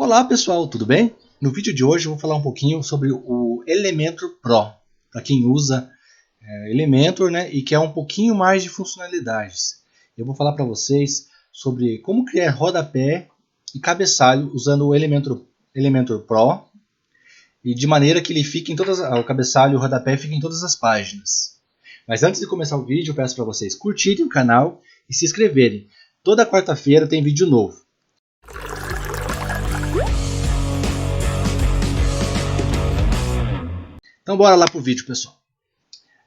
Olá pessoal, tudo bem? No vídeo de hoje eu vou falar um pouquinho sobre o Elementor Pro, para quem usa Elementor, né, e quer um pouquinho mais de funcionalidades. Eu vou falar para vocês sobre como criar rodapé e cabeçalho usando o Elementor Pro e de maneira que ele fique em todas, o cabeçalho e o rodapé fiquem em todas as páginas. Mas antes de começar o vídeo, eu peço para vocês curtirem o canal e se inscreverem. Toda quarta-feira tem vídeo novo. Então bora lá pro vídeo, pessoal.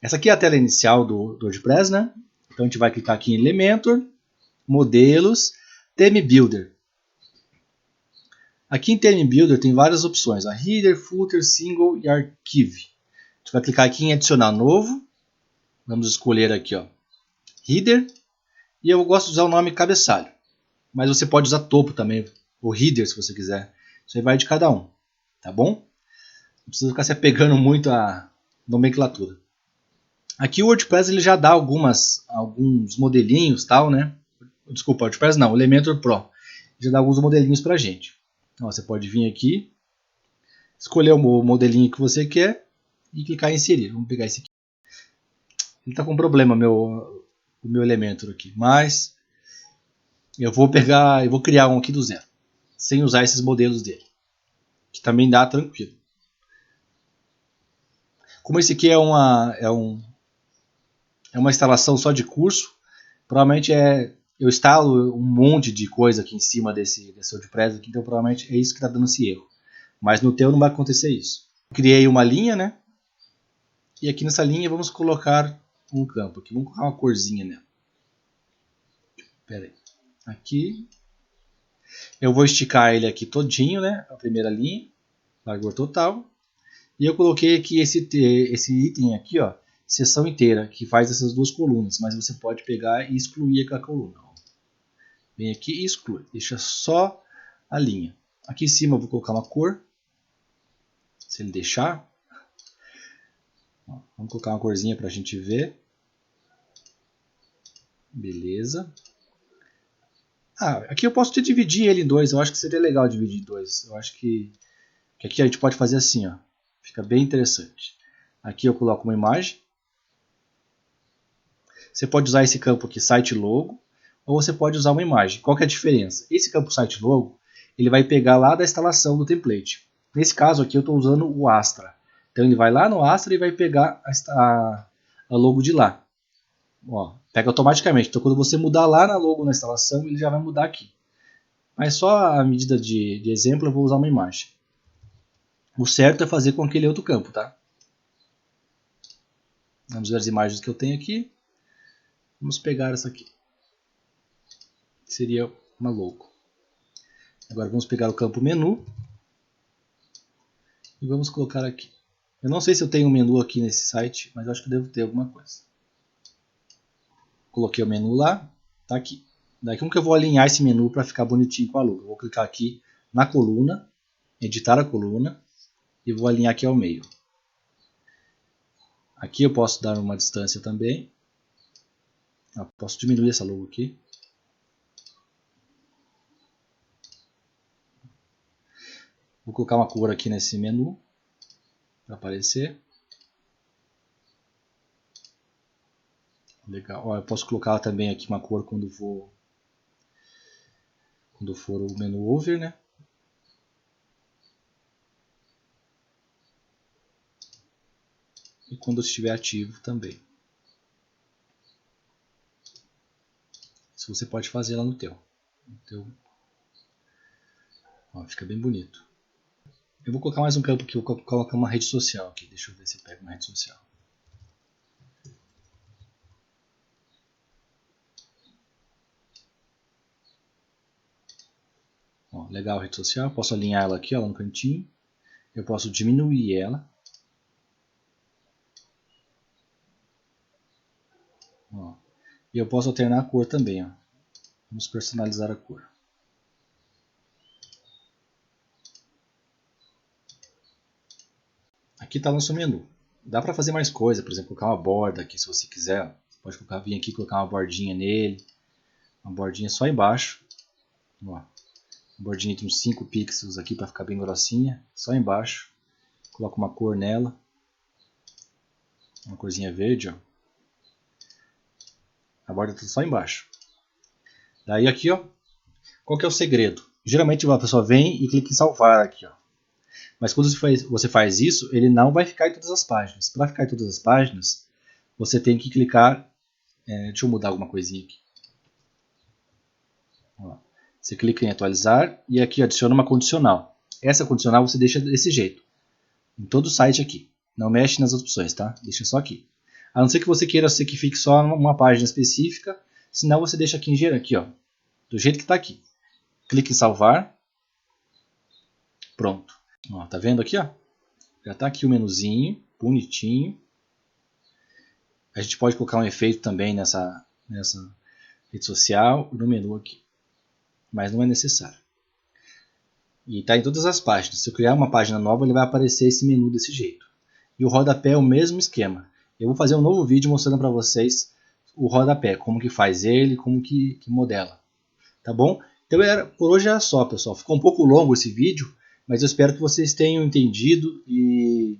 Essa aqui é a tela inicial do WordPress, né? Então a gente vai clicar aqui em Elementor, Modelos, Theme Builder. Aqui em Theme Builder tem várias opções, a Header, Footer, Single e Archive. A gente vai clicar aqui em Adicionar Novo. Vamos escolher aqui, ó, Header. E eu gosto de usar o nome Cabeçalho. Mas você pode usar Topo também, ou Header se você quiser. Isso aí vai de cada um, tá bom? Não precisa ficar se apegando muito à nomenclatura. Aqui o WordPress ele já dá alguns modelinhos, tal, né? Desculpa, o WordPress não, o Elementor Pro. Já dá alguns modelinhos pra gente. Então, você pode vir aqui, escolher o modelinho que você quer e clicar em inserir. Vamos pegar esse aqui. Ele está com problema, o meu Elementor aqui, mas eu vou criar um aqui do zero, sem usar esses modelos dele, que também dá tranquilo. Como esse aqui é uma instalação só de curso, provavelmente eu instalo um monte de coisa aqui em cima desse WordPress aqui, então provavelmente é isso que está dando esse erro. Mas no teu não vai acontecer isso. Criei uma linha, né? E aqui nessa linha vamos colocar um campo aqui. Vamos colocar uma corzinha nela. Pera aí. Aqui. Eu vou esticar ele aqui todinho, né? A primeira linha. Largura total. E eu coloquei aqui esse item aqui, ó. Seção inteira, que faz essas duas colunas. Mas você pode pegar e excluir aquela coluna. Vem aqui e exclui. Deixa só a linha. Aqui em cima eu vou colocar uma cor. Se ele deixar. Vamos colocar uma corzinha para a gente ver. Beleza. Aqui eu posso dividir ele em dois. Eu acho que seria legal dividir em dois. Eu acho que aqui a gente pode fazer assim, ó. Fica bem interessante. Aqui eu coloco uma imagem. Você pode usar esse campo aqui, site logo, ou você pode usar uma imagem. Qual que é a diferença? Esse campo site logo, ele vai pegar lá da instalação do template. Nesse caso aqui eu estou usando o Astra. Então ele vai lá no Astra e vai pegar a logo de lá. Ó, pega automaticamente. Então quando você mudar lá na logo na instalação, ele já vai mudar aqui. Mas só a medida de exemplo eu vou usar uma imagem. O certo é fazer com aquele outro campo, tá? Vamos ver as imagens que eu tenho aqui. Vamos pegar essa aqui. Que seria uma logo. Agora vamos pegar o campo menu. E vamos colocar aqui. Eu não sei se eu tenho um menu aqui nesse site, mas acho que devo ter alguma coisa. Coloquei o menu lá, tá aqui. Daí como que eu vou alinhar esse menu para ficar bonitinho com a logo? Eu vou clicar aqui na coluna, editar a coluna e vou alinhar aqui ao meio. Aqui eu posso dar uma distância também. Posso diminuir essa logo aqui. Vou colocar uma cor aqui nesse menu para aparecer. Legal. Ó, eu posso colocar também aqui uma cor quando for o menu over, né? E quando estiver ativo também. Isso você pode fazer lá no teu. Ó, fica bem bonito. Eu vou colocar mais um campo aqui, eu vou colocar uma rede social aqui. Deixa eu ver se eu pego uma rede social. Ó, legal a rede social, eu posso alinhar ela aqui, ó, no cantinho. Eu posso diminuir ela. Ó. E eu posso alternar a cor também. Ó. Vamos personalizar a cor. Aqui está o nosso menu. Dá para fazer mais coisa, por exemplo, colocar uma borda aqui se você quiser. Você pode vir aqui e colocar uma bordinha nele. Uma bordinha só embaixo. Ó. bordinha de uns 5 pixels aqui para ficar bem grossinha, só embaixo. Coloco uma cor nela, uma corzinha verde, ó. A borda tá só embaixo. Daí aqui, ó, qual que é o segredo? Geralmente a pessoa vem e clica em salvar aqui, ó. Mas quando você faz isso, ele não vai ficar em todas as páginas. Para ficar em todas as páginas, você tem que clicar... deixa eu mudar alguma coisinha aqui. Ó, você clica em atualizar e aqui adiciona uma condicional. Essa condicional você deixa desse jeito. Em todo o site aqui. Não mexe nas opções, tá? Deixa só aqui. A não ser que você queira que fique só numa página específica. Senão você deixa aqui em geral, aqui, ó. Do jeito que está aqui. Clique em salvar. Pronto. Ó, tá vendo aqui, ó? Já está aqui o menuzinho, bonitinho. A gente pode colocar um efeito também nessa rede social, no menu aqui. Mas não é necessário. E está em todas as páginas. Se eu criar uma página nova, ele vai aparecer esse menu desse jeito. E o rodapé é o mesmo esquema. Eu vou fazer um novo vídeo mostrando para vocês o rodapé, como que faz ele, como que modela. Tá bom? Então por hoje era só, pessoal. Ficou um pouco longo esse vídeo, mas eu espero que vocês tenham entendido e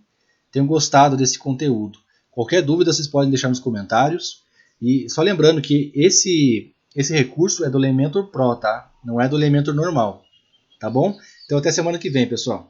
tenham gostado desse conteúdo. Qualquer dúvida vocês podem deixar nos comentários. E só lembrando que esse recurso é do Elementor Pro, tá? Não é do Elementor normal. Tá bom? Então até semana que vem, pessoal.